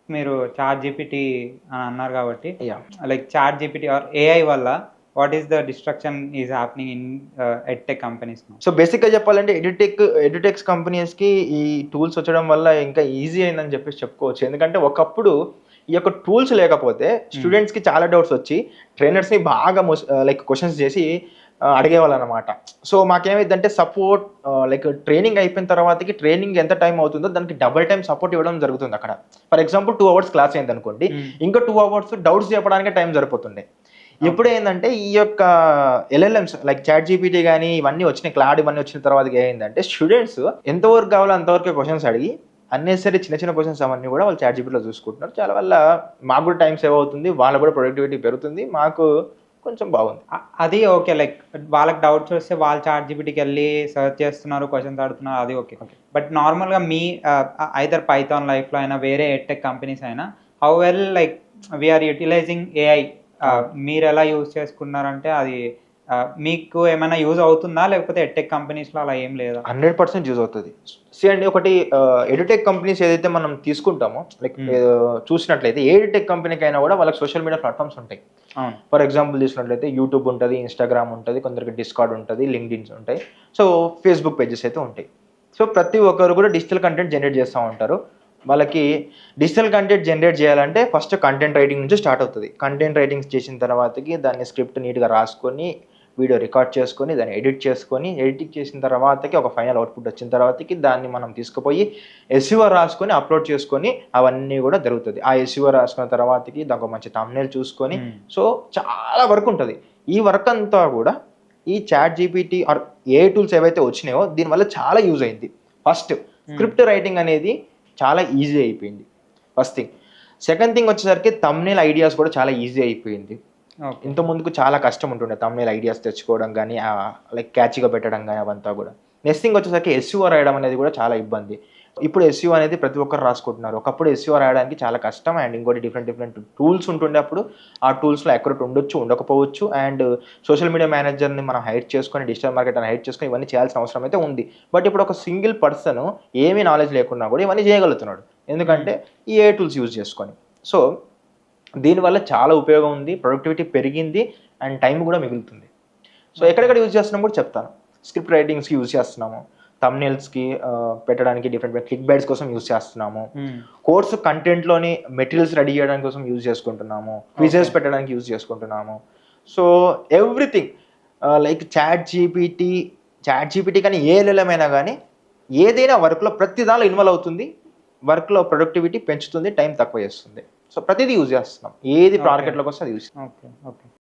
మీరు chat GPT అని అన్నారు కాబట్టి yeah! Like chat GPT or AI వల్ల what is the destruction is happening in edtech companies now? So బేసిక్‌గా చెప్పాలంటే ఎడ్యుటెక్స్ కంపెనీస్‌కి ఈ టూల్స్ వచ్చడం వల్ల ఇంకా ఈజీ అయిందని చెప్పేసి చెప్పుకోవచ్చు. ఎందుకంటే ఒకప్పుడు ఈ యొక్క టూల్స్ లేకపోతే హ్మ్. స్టూడెంట్స్‌కి చాలా డౌట్స్ వచ్చి ట్రైనర్స్‌ని బాగా లైక్ క్వెషన్స్ చేసి అడిగేవాళ్ళనమాట. సో మాకేమైద్దంటే సపోర్ట్ లైక్ ట్రైనింగ్ అయిపోయిన తర్వాతకి ట్రైనింగ్ ఎంత టైం అవుతుందో దానికి డబుల్ టైమ్ సపోర్ట్ ఇవ్వడం జరుగుతుందక్కడ. ఫర్ ఎగ్జాంపుల్ 2 అవర్స్ క్లాస్ అయిందనుకోండి. హ్మ్. ఇంకా 2 అవర్స్ డౌట్స్ చెప్పడానికే టైం సరిపోతుండే. ఓకే. ఇప్పుడేందంటే ఈ యొక్క ఎల్ఎల్ఎమ్స్ లైక్ చాట్‌జీపీటీ గాని ఇవన్నీ వచ్చినాయి. క్లాడ్ ఇవన్నీ వచ్చిన తర్వాతకి ఏమైందంటే స్టూడెంట్స్ ఎంత వరకు కావాలో అంతవరకే క్వెషన్స్ అడిగి అన్నెసెసరీ చిన్న చిన్న క్వెషన్స్ అవన్నీ కూడా వాళ్ళు చాట్‌జీపీటీలో చూసుకుంటున్నారు. చాలా వల్ల మాకు కూడా టైం సేవ్ అవుతుంది. వాళ్ళకి కూడా ప్రొడక్టివిటీ పెరుగుతుంది. మాకు కొంచెం బాగుంది. అది ఓకే. లైక్ వాళ్ళకి డౌట్స్ వస్తే వాళ్ళు చాట్ జీపీటీకెళ్ళి సెర్చ్ చేస్తున్నారు, క్వెషన్స్ అడుగుతున్నారు అది ఓకే. ఓకే. బట్ నార్మల్‌గా మీ ఐదర్ పైథాన్ లైఫ్‌లో అయినా వేరే ఎడ్‌టెక్ కంపెనీస్ అయినా how well like we are utilizing AI అవును. మీరెలా యూజ్ చేసుకున్నారంటే అది మీకు ఏమైనా యూజ్ అవుతుందా? లేకపోతే ఎడ్‌టెక్ కంపెనీస్‌లో అలా ఏం లేదా? 100% యూజ్ అవుతది. అండి ఒకటి ఎడ్యుటెక్ కంపెనీస్ ఏదైతే మనం తీసుకుంటామో లైక్ హ్మ్. చూసినట్లయితే ఏ ఎడ్యుటెక్ కంపెనీకైనా కూడా వాళ్ళకి సోషల్ మీడియా ప్లాట్‌ఫార్మ్స్ ఉంటాయి. అవును. ఫర్ ఎగ్జాంపుల్ తీసుకున్నట్లయితే యూట్యూబ్ ఉంటది, ఇన్‌స్టాగ్రామ్ ఉంటది, కొందరికి డిస్కార్డ్ ఉంటది, లింక్డ్ఇన్స్ ఉంటాయి. సో ఫేస్‌బుక్ పేజెస్ అయితే ఉంటాయి. సో ప్రతి ఒక్కరు కూడా డిజిటల్ కంటెంట్ జనరేట్ చేస్తా ఉంటారు. వాళ్ళకి డిజిటల్ కంటెంట్ జనరేట్ చేయాలంటే ఫస్ట్ కంటెంట్ రైటింగ్ నుంచి స్టార్ట్ అవుతది. కంటెంట్ రైటింగ్స్ చేసిన తర్వాతకి దాన్ని స్క్రిప్ట్ నీట్‌గా రాసుకొని వీడియో రికార్డ్ చేసుకొని, దాన్ని ఎడిట్ చేసుకొని, ఎడిటింగ్ చేసిన తర్వాతకి ఒక ఫైనల్ అవుట్‌పుట్ వచ్చిన తర్వాతకి దాన్ని మనం తీసుకుపోయి ఎస్‌ఈఓ రాసుకొని, అప్‌లోడ్ చేసుకొని అవన్నీ గూడా జరుగుతది. ఆ ఎస్‌ఈఓ రాసుకున్న తర్వాతకి దానికొక మంచి థంబ్‌నెయిల్ చూసుకొని హ్మ్. సో, చాలా వర్క్ ఉంటది. ఈ వర్క్ అంతా గూడా ఈ chat GPT or AI tools ఏవైతే వచ్చినాయో దీనివల్ల చాలా యూజ్ అయింది. ఫస్ట్ హ్మ్. స్క్రిప్ట్ రైటింగ్ అనేది చాలా ఈజీ అయిపోయింది. First thing. సెకండ్ థింగ్ వచ్చేసరికి థంబ్‌నెయిల్ ఐడియాస్ కూడా చాలా ఈజీ అయిపోయింది. ఓకే. ఇంత ముందుకు చాలా కష్టం ఉంటుండే థంబ్‌నెయిల్ ఐడియాస్ తెచ్చుకోవడం గానీ, లైక్ క్యాచీగా పెట్టడం గానీ అవంతా గూడా. నెక్స్ట్ థింగ్ వచ్చేసరికి ఎస్‌ఈఓ రాయడం అనేది గూడా చాలా ఇబ్బంది. ఇప్పుడు ఎస్‌ఈఓ అనేది ప్రతి ఒక్కరు రాసుకుంటున్నారు. ఒకప్పుడు ఎస్‌ఈఓ రాయడానికి చాలా కష్టం అండ్ ఇంకోటి డిఫరెంట్ డిఫరెంట్ టూల్స్ ఉంటుండే అప్పుడు. ఆ టూల్స్‌లో అక్యురేట్ ఉండొచ్చు, ఉండకపోవచ్చు అండ్ సోషల్ మీడియా మేనేజర్‌ని మనం హైర్ చేసుకొని, డిజిటల్ మార్కెటర్‌ని హైర్ చేసుకొని ఇవన్నీ చేయాల్సిన అవసరం అయితే ఉంది. బట్ ఇప్పుడు ఒక సింగిల్ పర్సన్ ఏమీ నాలెడ్జ్ లేకున్నా గూడా ఇవన్నీ చేయగలుగుతున్నాడు. హ్మ్. ఎందుకంటే ఈ ఏఐ టూల్స్ యూజ్ చేసుకొని. సో దీనివల్ల చాలా ఉపయోగం ఉంది. ప్రొడక్టివిటీ పెరిగింది. అండ్ టైమ్ గూడా మిగులుతుంది. So okay. ఎక్కడెక్కడ యూజ్ చేస్తున్నామో కూడా చెప్తాను. స్క్రిప్ట్ రైటింగ్స్‌కి యూజ్ చేస్తున్నాము. థంబ్‌నెయిల్స్‌కి పెట్టడానికి డిఫరెంట్ క్లిక్ బైట్స్ కోసం యూజ్ చేస్తున్నాము. హ్మ్. కోర్స్ కంటెంట్‌లోని మెటీరియల్స్ రెడీ చేయడానికి కోసం యూజ్ చేసుకుంటున్నాము. ఓకే. క్విజెస్ పెట్టడానికి యూజ్ చేసుకుంటున్నాము. So everything like chat GPT కానీ ఏ ఎల్ఎల్ఎం అయినా గానీ ఏదైనా వర్క్‌లో ప్రతి దానిలో ఇన్వాల్వ్ అవుతుంది. వర్క్‌లో ప్రొడక్టివిటీ పెంచుతుంది. టైం తక్కువ చేస్తుంది. సో ప్రతీదీ యూజ్ చేస్తున్నాం. ఏది ఓకే. మార్కెట్‌లోకి వస్తే అది యూజ్ ఓకే. ఓకే.